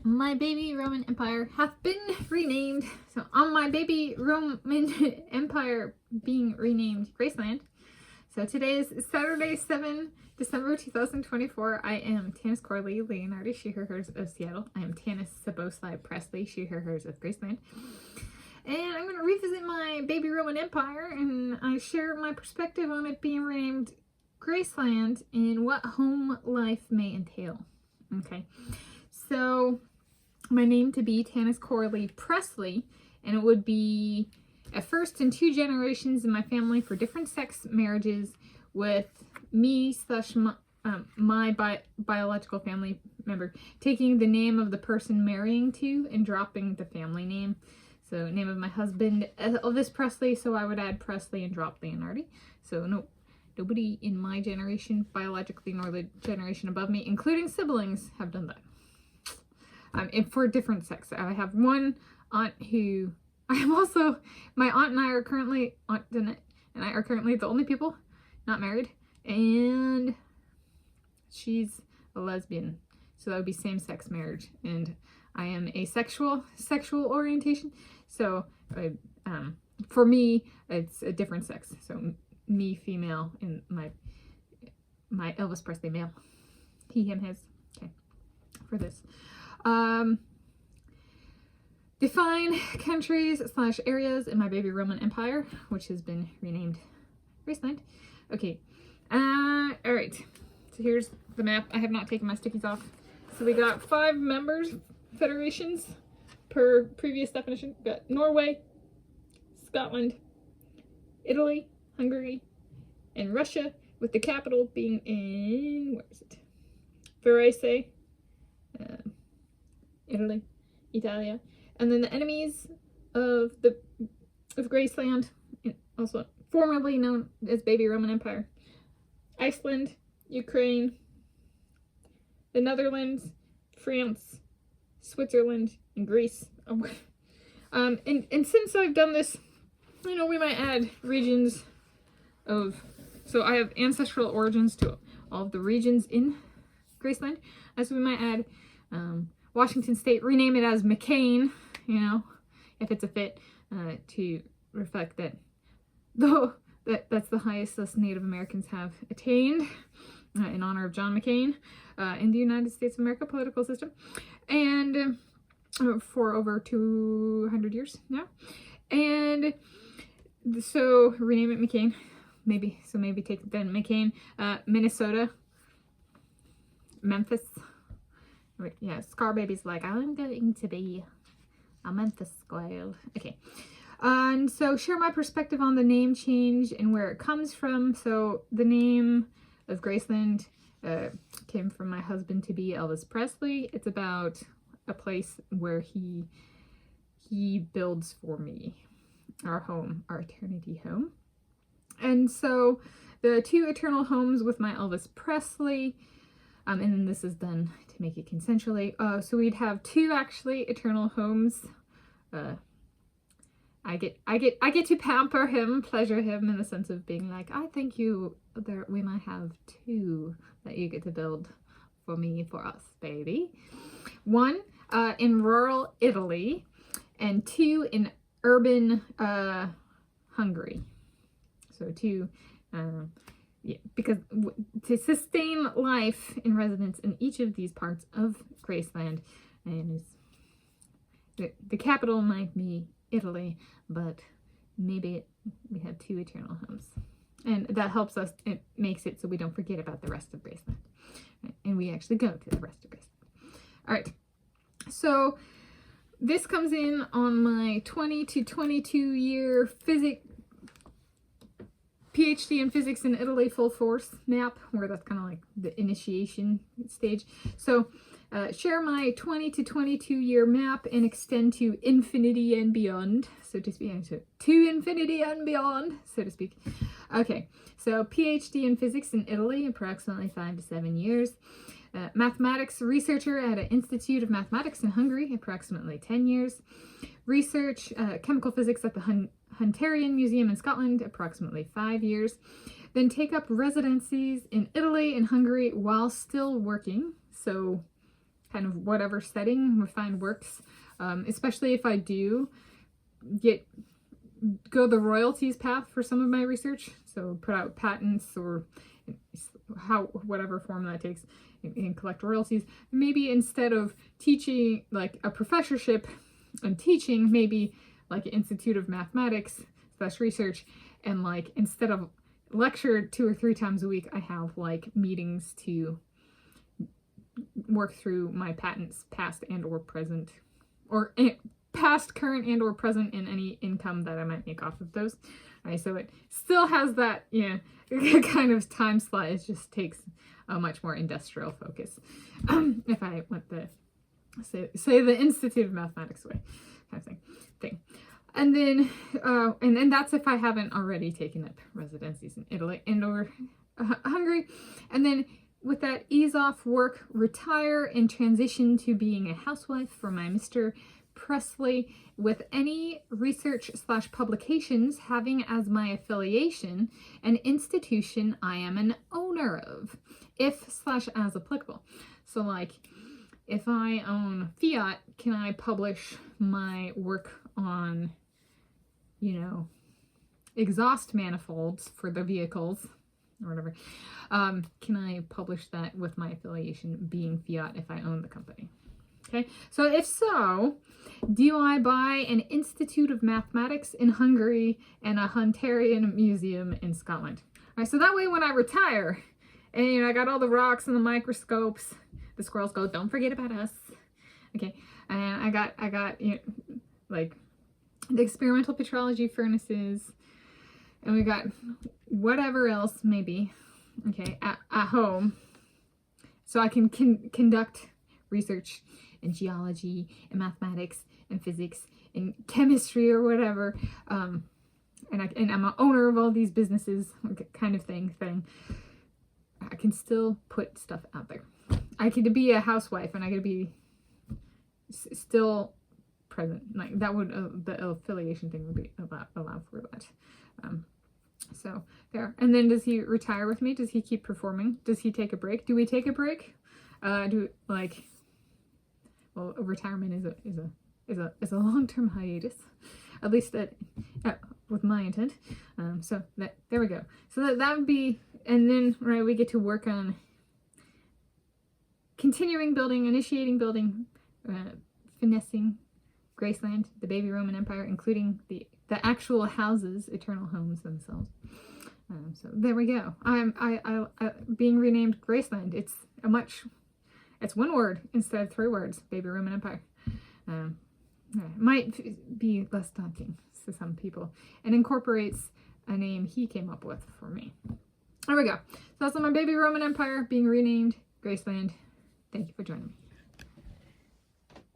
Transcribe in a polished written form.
my baby Roman Empire hath been renamed. So on my baby Roman Empire being renamed Graceland. So today is Saturday, 7 December 2024. I am Tanis Coralee Leonhardi, she, her, hers of Seattle. I am Tanis Coralee Presley, she, her, hers of Graceland. And I'm going to revisit my baby Roman Empire, and I share my perspective on it being renamed Graceland and what home life may entail. Okay, so my name to be Tanis Coralee Presley, and it would be a first in 2 generations in my family for different sex marriages, with me slash my biological family member taking the name of the person marrying to and dropping the family name. So name of my husband, Elvis Presley, so I would add Presley and drop Leonhardi. So nobody in my generation, biologically, nor the generation above me, including siblings, have done that. And for different sex. I have one aunt who, my aunt and I are currently, Aunt Danette and I are currently the only people not married. And she's a lesbian. So that would be same-sex marriage. And I am asexual, sexual orientation. So for me, it's a different sex. So me, female, and my Elvis Presley, male. He, him, his. Okay, for this. Define countries / areas in my baby Roman Empire, which has been renamed Graceland. Okay, all right. So here's the map. I have not taken my stickies off. So we got 5 members, federations, per previous definition. We got Norway, Scotland, Italy, Hungary, and Russia, with the capital being in, where is it? Varese, Italy, Italia. And then the enemies of Graceland, also formerly known as Baby Roman Empire: Iceland, Ukraine, the Netherlands, France, Switzerland, and Greece. And since I've done this, we might add regions of, so I have ancestral origins to all of the regions in Graceland. So we might add Washington State, rename it as McCain, if it's a fit, to reflect that that's the highest list Native Americans have attained, in honor of John McCain, in the United States of America political system, and for over 200 years now. And so rename it McCain, maybe take then McCain, Minnesota, Memphis. Yeah, Scar Baby's like, I'm going to be a Memphis squirrel. Okay. And so share my perspective on the name change and where it comes from. So the name of Graceland came from my husband to be Elvis Presley. It's about a place where he builds for me, our home, our eternity home. And so the 2 eternal homes with my Elvis Presley, and then this is done to make it consensually. So we'd have 2 actually eternal homes. I get to pamper him, pleasure him, in the sense of being like, I think we might have 2 that you get to build for me, for us, baby. 1 in rural Italy, and 2 in urban Hungary. So 2, yeah, because to sustain life in residence in each of these parts of Graceland, and the capital might be Italy, but maybe we have 2 eternal homes, and that helps us. It makes it so we don't forget about the rest of Graceland, and we actually go to the rest of Graceland. All right, so this comes in on my 20 to 22 year PhD in physics in Italy full force map, where that's kind of like the initiation stage. So share my 20 to 22 year map and extend to infinity and beyond, so to speak. So to infinity and beyond, so to speak. Okay, so PhD in physics in Italy, approximately 5 to 7 years. Mathematics researcher at an Institute of Mathematics in Hungary, approximately 10 years. Research chemical physics at the Hunterian Museum in Scotland, approximately 5 years. Then take up residencies in Italy and Hungary while still working. So kind of whatever setting we find works, especially if I do go the royalties path for some of my research. So put out patents or whatever form that takes and collect royalties. Maybe instead of teaching like a professorship and teaching, maybe like an Institute of Mathematics / research, and like instead of lecture 2 or 3 times a week, I have like meetings to work through my patents, past and or present, or past, current, and or present, and any income that I might make off of those. All right, so it still has that, kind of time slot. It just takes a much more industrial focus. If I went the say the Institute of Mathematics way, kind of thing. And then that's if I haven't already taken up residencies in Italy and or Hungary. And then with that, ease off work, retire, and transition to being a housewife for my Mr. Presley, with any research / publications having as my affiliation an institution I am an owner of, if / as applicable. So like, if I own Fiat, can I publish my work on, exhaust manifolds for the vehicles or whatever? Can I publish that with my affiliation being Fiat if I own the company? Okay, so if so, do I buy an Institute of Mathematics in Hungary and a Hunterian Museum in Scotland? All right, so that way when I retire, and I got all the rocks and the microscopes, the squirrels go, don't forget about us. Okay, and I got like the experimental petrology furnaces, and we got whatever else maybe, okay, at home, so I can conduct research in geology and mathematics and physics and chemistry or whatever, and I'm an owner of all these businesses, kind of thing. I can still put stuff out there. I could be a housewife and I could be still present. Like that would the affiliation thing would be allow for that. So there. And then does he retire with me? Does he keep performing? Does he take a break? Do we take a break? Well, retirement is a long-term hiatus, at least with my intent. So there we go. So that would be, and then we get to work on continuing building, initiating building, finessing Graceland, the baby Roman Empire, including the actual houses, eternal homes themselves. So there we go. I being renamed Graceland. It's one word instead of 3 words. Baby Roman Empire. Might be less daunting to some people, and incorporates a name he came up with for me. There we go. So that's on my baby Roman Empire being renamed Graceland. Thank you for joining me.